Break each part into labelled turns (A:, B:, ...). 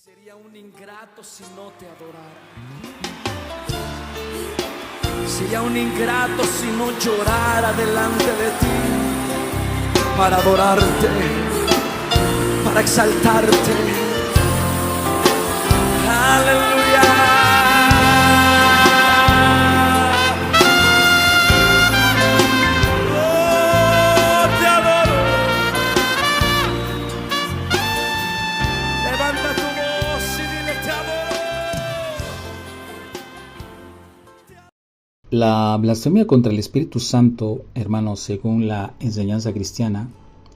A: Sería un ingrato si no te adorara. Sería un ingrato si no llorara delante de ti para adorarte, para exaltarte. Aleluya.
B: La blasfemia contra el Espíritu Santo, hermanos, según la enseñanza cristiana,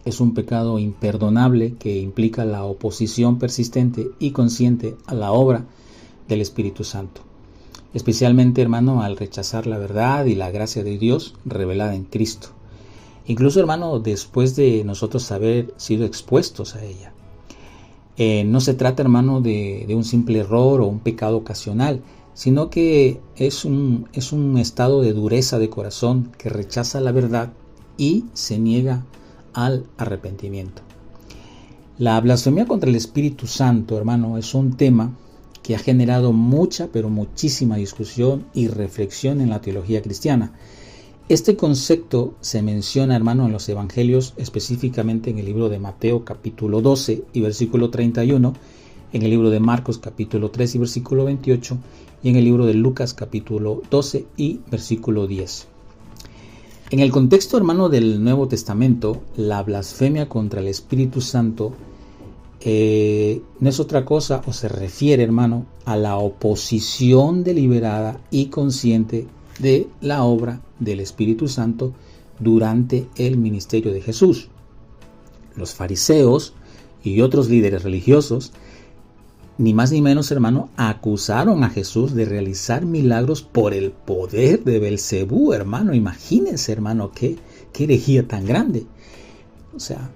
B: es un pecado imperdonable que implica la oposición persistente y consciente a la obra del Espíritu Santo. Especialmente, hermano, al rechazar la verdad y la gracia de Dios revelada en Cristo. Incluso, hermano, después de nosotros haber sido expuestos a ella. No se trata, hermano, de un simple error o un pecado ocasional, sino que es un estado de dureza de corazón que rechaza la verdad y se niega al arrepentimiento. La blasfemia contra el Espíritu Santo, hermano, es un tema que ha generado mucha, pero muchísima discusión y reflexión en la teología cristiana. Este concepto se menciona, hermano, en los evangelios, específicamente en el libro de Mateo capítulo 12 y versículo 31, en el libro de Marcos capítulo 3 y versículo 28, y en el libro de Lucas capítulo 12 y versículo 10. En el contexto, hermano, del Nuevo Testamento, la blasfemia contra el Espíritu Santo no es otra cosa, o se refiere, hermano, a la oposición deliberada y consciente de la obra del Espíritu Santo durante el ministerio de Jesús. Los fariseos y otros líderes religiosos, ni más ni menos, hermano, acusaron a Jesús de realizar milagros por el poder de Belcebú, hermano. Imagínense, hermano, qué herejía tan grande. O sea,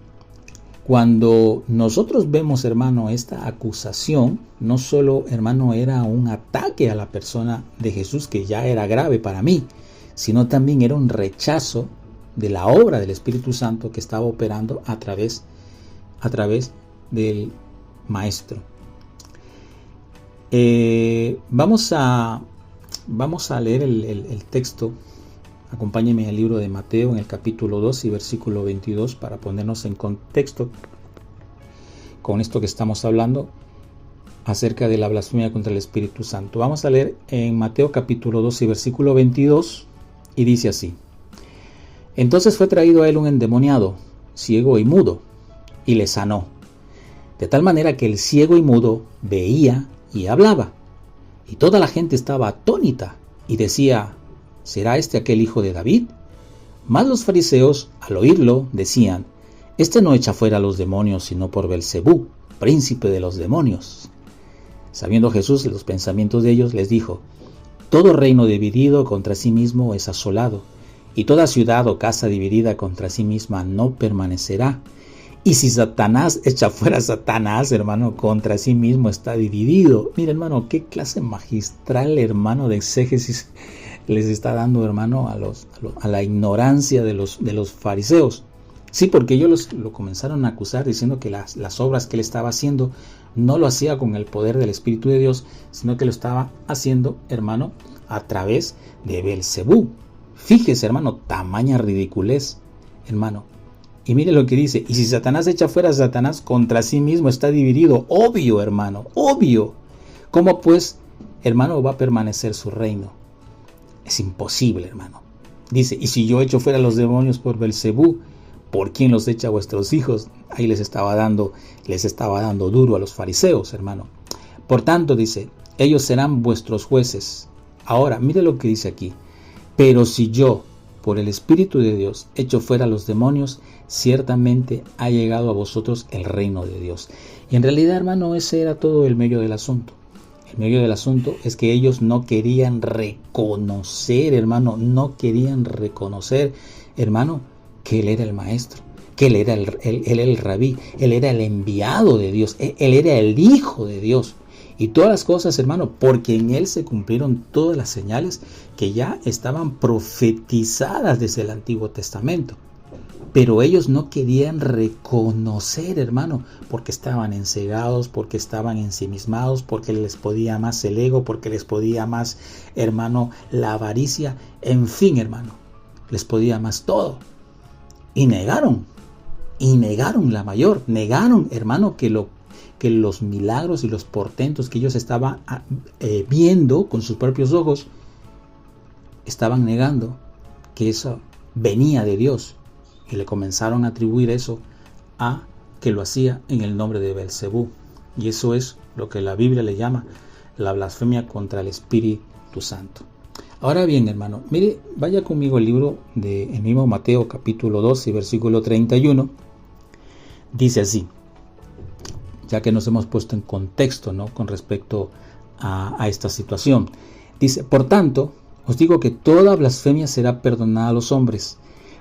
B: cuando nosotros vemos, hermano, esta acusación, no solo, hermano, era un ataque a la persona de Jesús, que ya era grave para mí, sino también era un rechazo de la obra del Espíritu Santo que estaba operando a través del Maestro. Vamos a leer el texto. Acompáñenme al libro de Mateo en el capítulo 2 y versículo 22 para ponernos en contexto con esto que estamos hablando acerca de la blasfemia contra el Espíritu Santo. Vamos a leer en Mateo capítulo 2 y versículo 22 y dice así: Entonces fue traído a él un endemoniado, ciego y mudo, y le sanó, de tal manera que el ciego y mudo veía y hablaba, y toda la gente estaba atónita y decía: ¿será este aquel hijo de David? Mas los fariseos, al oírlo, decían: Este no echa fuera a los demonios, sino por Belcebú, príncipe de los demonios. Sabiendo Jesús los pensamientos de ellos, les dijo: Todo reino dividido contra sí mismo es asolado, y toda ciudad o casa dividida contra sí misma no permanecerá. Y si Satanás echa fuera a Satanás, hermano, contra sí mismo está dividido. Mira, hermano, qué clase magistral, hermano, de exégesis les está dando, hermano, a la ignorancia de los fariseos. Sí, porque ellos lo comenzaron a acusar diciendo que las obras que él estaba haciendo no lo hacía con el poder del Espíritu de Dios, sino que lo estaba haciendo, hermano, a través de Belcebú. Fíjese, hermano, tamaña ridiculez, hermano. Y mire lo que dice: y si Satanás echa fuera a Satanás, contra sí mismo está dividido. Obvio, hermano, obvio. ¿Cómo pues, hermano, va a permanecer su reino? Es imposible, hermano. Dice: y si yo echo fuera a los demonios por Belcebú, ¿por quién los echa a vuestros hijos? Ahí les estaba dando duro a los fariseos, hermano. Por tanto, dice, ellos serán vuestros jueces. Ahora, mire lo que dice aquí: pero si yo, por el Espíritu de Dios, echo fuera a los demonios, ciertamente ha llegado a vosotros el reino de Dios. Y en realidad, hermano, ese era todo el medio del asunto. El medio del asunto es que ellos no querían reconocer, hermano, hermano, que Él era el Maestro, que Él era el Rabí, Él era el enviado de Dios, Él era el Hijo de Dios. Y todas las cosas, hermano, porque en Él se cumplieron todas las señales que ya estaban profetizadas desde el Antiguo Testamento. Pero ellos no querían reconocer, hermano, porque estaban encegados, porque estaban ensimismados, porque les podía más el ego, porque les podía más, hermano, la avaricia. En fin, hermano, les podía más todo. Y negaron la mayor. Negaron, hermano, que los milagros y los portentos que ellos estaban viendo con sus propios ojos, estaban negando que eso venía de Dios. Y le comenzaron a atribuir eso a que lo hacía en el nombre de Belcebú. Y eso es lo que la Biblia le llama la blasfemia contra el Espíritu Santo. Ahora bien, hermano, mire, vaya conmigo al libro del mismo Mateo, capítulo 12, versículo 31. Dice así, ya que nos hemos puesto en contexto, ¿no?, con respecto a esta situación. Dice, por tanto, os digo que toda blasfemia será perdonada a los hombres,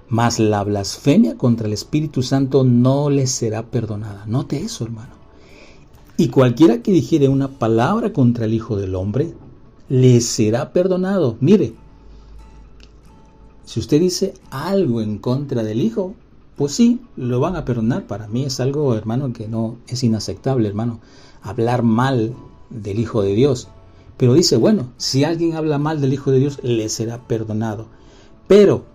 B: mas la blasfemia contra el Espíritu Santo no les será perdonada. Note eso, hermano. Y cualquiera que dijere una palabra contra el Hijo del Hombre, le será perdonado. Mire, si usted dice algo en contra del Hijo, pues sí, lo van a perdonar. Para mí es algo, hermano, que no es inaceptable, hermano, hablar mal del Hijo de Dios. Pero dice, bueno, si alguien habla mal del Hijo de Dios, le será perdonado. Pero,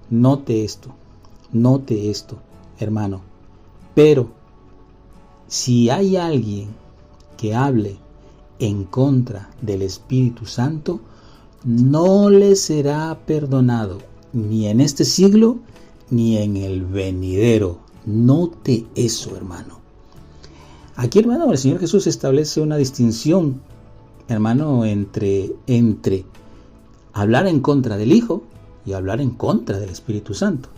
B: note esto, hermano. Pero, si hay alguien que hable en contra del Espíritu Santo, no le será perdonado, ni en este siglo, ni en el venidero. Note eso, hermano. Aquí, hermano, el Señor Jesús establece una distinción, hermano, entre hablar en contra del Hijo y hablar en contra del Espíritu Santo.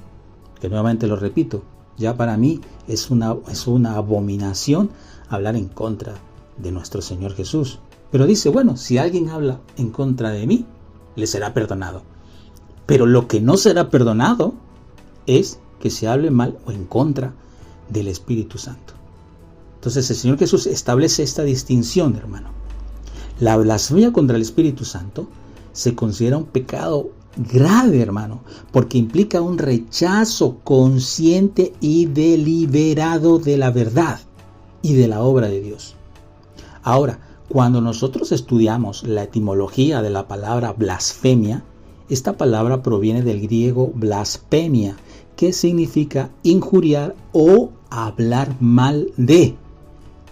B: Que nuevamente lo repito, ya para mí es una abominación hablar en contra de nuestro Señor Jesús. Pero dice, bueno, si alguien habla en contra de mí, le será perdonado. Pero lo que no será perdonado es que se hable mal o en contra del Espíritu Santo. Entonces el Señor Jesús establece esta distinción, hermano. La blasfemia contra el Espíritu Santo se considera un pecado grave, hermano, porque implica un rechazo consciente y deliberado de la verdad y de la obra de Dios. Ahora, cuando nosotros estudiamos la etimología de la palabra blasfemia, esta palabra proviene del griego blasfemia, que significa injuriar o hablar mal de.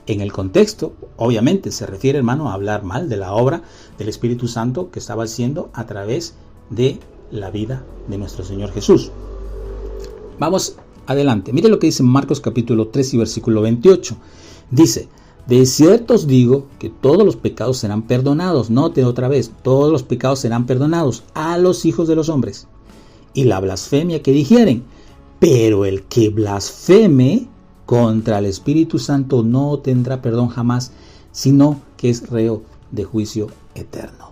B: En el contexto, obviamente, se refiere, hermano, a hablar mal de la obra del Espíritu Santo que estaba haciendo a través de la vida de nuestro Señor Jesús. Vamos adelante. Mire lo que dice Marcos capítulo 3 y versículo 28. Dice, de cierto os digo que todos los pecados serán perdonados. Note otra vez, todos los pecados serán perdonados a los hijos de los hombres. Y la blasfemia que dijeren, pero el que blasfeme contra el Espíritu Santo no tendrá perdón jamás, sino que es reo de juicio eterno.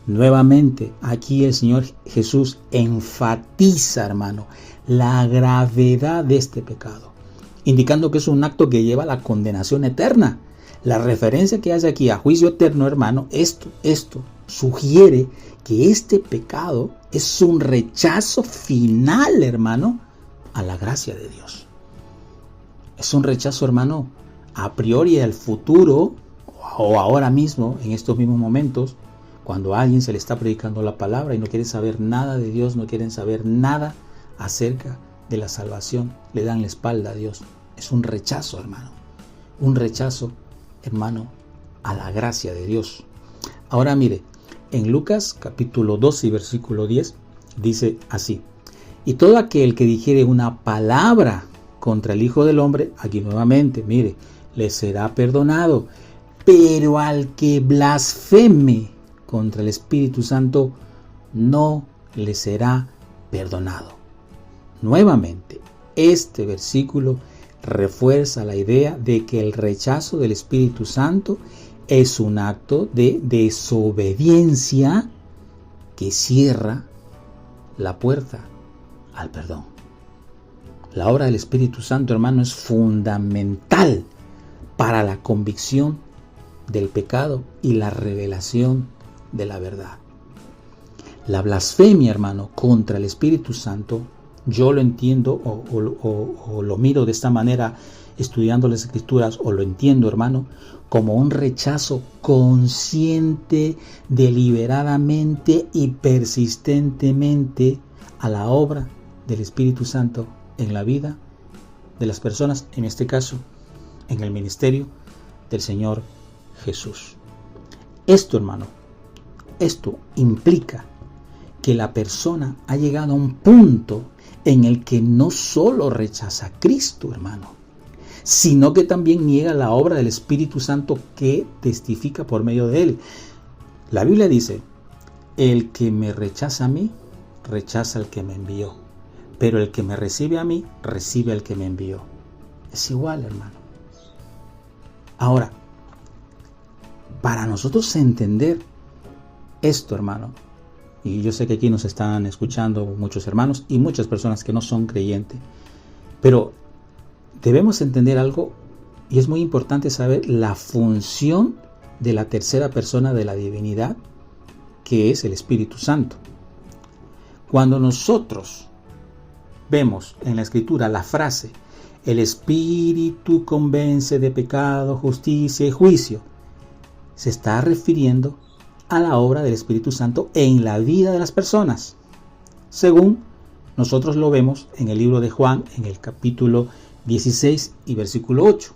B: Nuevamente, aquí el Señor Jesús enfatiza, hermano, la gravedad de este pecado, indicando que es un acto que lleva a la condenación eterna. La referencia que hace aquí a juicio eterno, hermano, esto sugiere que este pecado es un rechazo final, hermano, a la gracia de Dios. Es un rechazo, hermano, a priori al futuro o ahora mismo, en estos mismos momentos, cuando a alguien se le está predicando la palabra y no quiere saber nada de Dios, no quieren saber nada acerca de la salvación, le dan la espalda a Dios. Es un rechazo, hermano. Un rechazo, hermano, a la gracia de Dios. Ahora mire, en Lucas capítulo 12 y versículo 10 dice así: y todo aquel que dijere una palabra contra el Hijo del Hombre, aquí nuevamente, mire, le será perdonado, pero al que blasfeme contra el Espíritu Santo no le será perdonado. Nuevamente, este versículo refuerza la idea de que el rechazo del Espíritu Santo es un acto de desobediencia que cierra la puerta al perdón. La obra del Espíritu Santo, hermano, es fundamental para la convicción del pecado y la revelación de la verdad. La blasfemia, hermano, contra el Espíritu Santo Yo lo entiendo o lo miro de esta manera estudiando las Escrituras, o lo entiendo, hermano, como un rechazo consciente, deliberadamente y persistentemente a la obra del Espíritu Santo en la vida de las personas, en este caso, en el ministerio del Señor Jesús. Esto, hermano, esto implica que la persona ha llegado a un punto en el que no solo rechaza a Cristo, hermano, sino que también niega la obra del Espíritu Santo que testifica por medio de él. La Biblia dice: el que me rechaza a mí, rechaza al que me envió, pero el que me recibe a mí, recibe al que me envió. Es igual, hermano. Ahora, para nosotros entender esto, hermano, y yo sé que aquí nos están escuchando muchos hermanos y muchas personas que no son creyentes, pero debemos entender algo, y es muy importante saber la función de la tercera persona de la divinidad, que es el Espíritu Santo. Cuando nosotros vemos en la Escritura la frase: el Espíritu convence de pecado, justicia y juicio, se está refiriendo a la obra del Espíritu Santo en la vida de las personas, según nosotros lo vemos en el libro de Juan, en el capítulo 16 y versículo 8.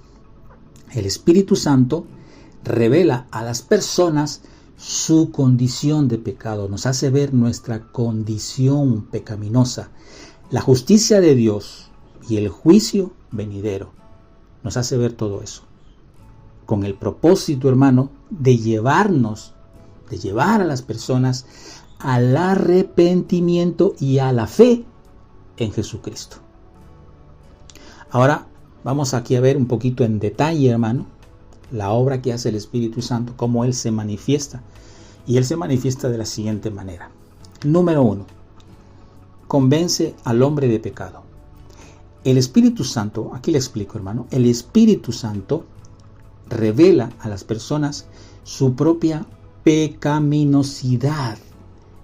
B: El Espíritu Santo revela a las personas su condición de pecado, nos hace ver nuestra condición pecaminosa, la justicia de Dios y el juicio venidero. Nos hace ver todo eso, con el propósito, hermano, de llevar a las personas al arrepentimiento y a la fe en Jesucristo. Ahora vamos aquí a ver un poquito en detalle, hermano, la obra que hace el Espíritu Santo, cómo Él se manifiesta. Y Él se manifiesta de la siguiente manera. Número 1. Convence al hombre de pecado. El Espíritu Santo, aquí le explico, hermano, el Espíritu Santo revela a las personas su propia pecaminosidad.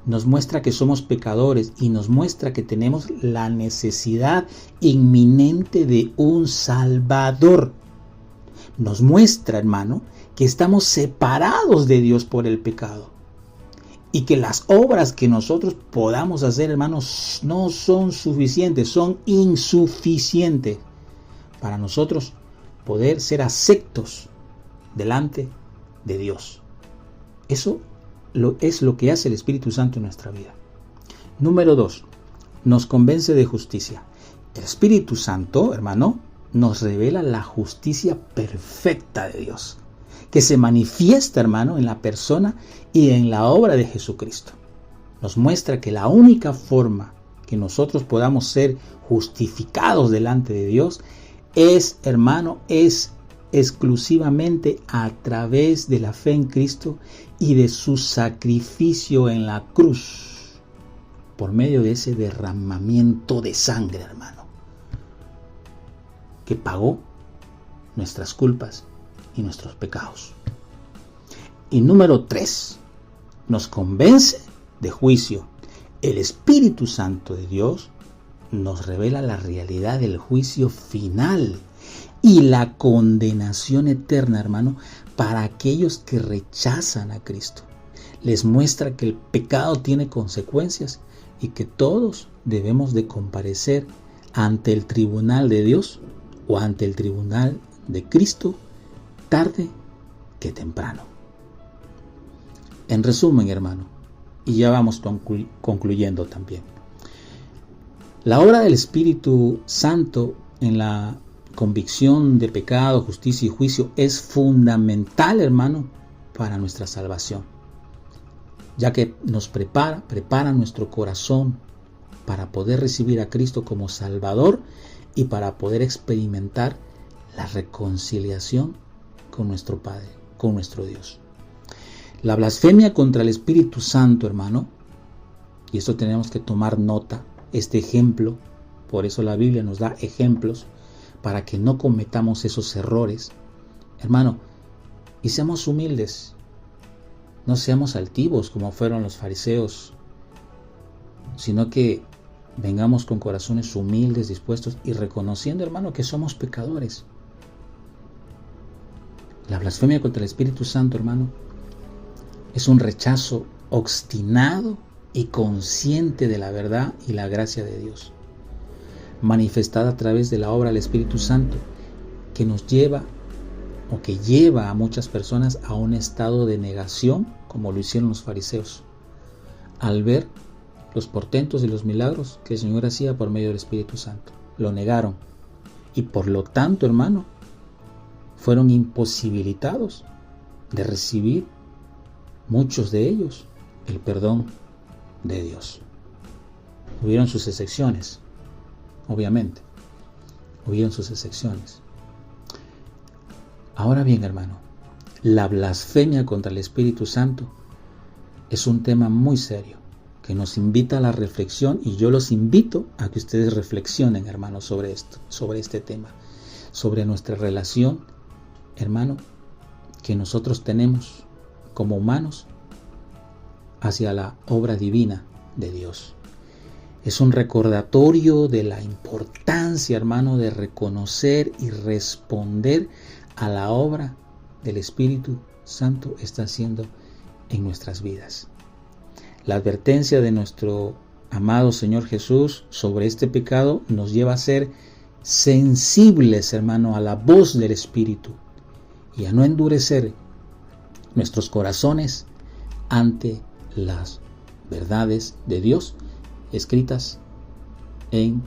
B: Nos muestra que somos pecadores y nos muestra que tenemos la necesidad inminente de un Salvador. Nos muestra, hermano, que estamos separados de Dios por el pecado y que las obras que nosotros podamos hacer, hermanos, no son suficientes, son insuficientes para nosotros poder ser aceptos delante de Dios. Eso es lo que hace el Espíritu Santo en nuestra vida. Número 2, nos convence de justicia. El Espíritu Santo, hermano, nos revela la justicia perfecta de Dios, que se manifiesta, hermano, en la persona y en la obra de Jesucristo. Nos muestra que la única forma que nosotros podamos ser justificados delante de Dios es, hermano, es exclusivamente a través de la fe en Cristo y de su sacrificio en la cruz, por medio de ese derramamiento de sangre, hermano, que pagó nuestras culpas y nuestros pecados. Y número 3, nos convence de juicio. El Espíritu Santo de Dios nos revela la realidad del juicio final y la condenación eterna, hermano, para aquellos que rechazan a Cristo. Les muestra que el pecado tiene consecuencias y que todos debemos de comparecer ante el tribunal de Dios o ante el tribunal de Cristo, tarde que temprano. En resumen, hermano, y ya vamos concluyendo también, la obra del Espíritu Santo en la convicción de pecado, justicia y juicio es fundamental, hermano, para nuestra salvación, ya que nos prepara nuestro corazón para poder recibir a Cristo como Salvador y para poder experimentar la reconciliación con nuestro Padre, con nuestro Dios. La blasfemia contra el Espíritu Santo, hermano, y esto tenemos que tomar nota, este ejemplo, por eso la Biblia nos da ejemplos para que no cometamos esos errores, hermano, y seamos humildes, no seamos altivos como fueron los fariseos, sino que vengamos con corazones humildes, dispuestos y reconociendo, hermano, que somos pecadores. La blasfemia contra el Espíritu Santo, hermano, es un rechazo obstinado y consciente de la verdad y la gracia de Dios, manifestada a través de la obra del Espíritu Santo, que nos lleva o que lleva a muchas personas a un estado de negación, como lo hicieron los fariseos, al ver los portentos y los milagros que el Señor hacía por medio del Espíritu Santo. Lo negaron y por lo tanto, hermano, fueron imposibilitados de recibir, muchos de ellos, el perdón de Dios. Hubieron sus excepciones, obviamente, hubieron sus excepciones. Ahora bien, hermano, la blasfemia contra el Espíritu Santo es un tema muy serio que nos invita a la reflexión, y yo los invito a que ustedes reflexionen, hermanos, sobre esto, sobre este tema, sobre nuestra relación, hermano, que nosotros tenemos como humanos hacia la obra divina de Dios. Es un recordatorio de la importancia, hermano, de reconocer y responder a la obra del Espíritu Santo está haciendo en nuestras vidas. La advertencia de nuestro amado Señor Jesús sobre este pecado nos lleva a ser sensibles, hermano, a la voz del Espíritu y a no endurecer nuestros corazones ante las verdades de Dios escritas en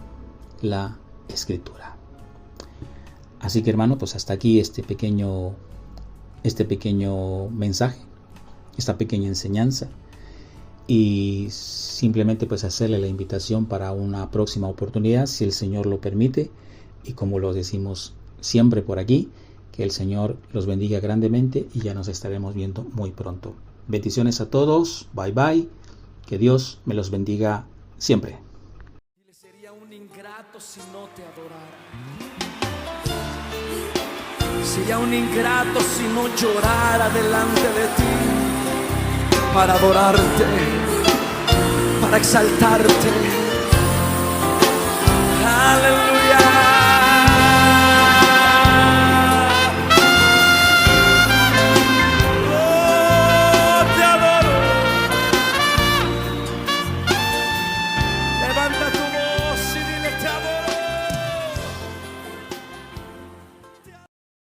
B: la Escritura. Así que, hermano, pues hasta aquí este pequeño mensaje, esta pequeña enseñanza, y simplemente pues hacerle la invitación para una próxima oportunidad, si el Señor lo permite, y como lo decimos siempre por aquí, que el Señor los bendiga grandemente y ya nos estaremos viendo muy pronto. Bendiciones a todos, bye bye, que Dios me los bendiga siempre.
A: Sería un ingrato si no te adorara. Sería un ingrato si no llorara delante de ti para adorarte, para exaltarte. Aleluya.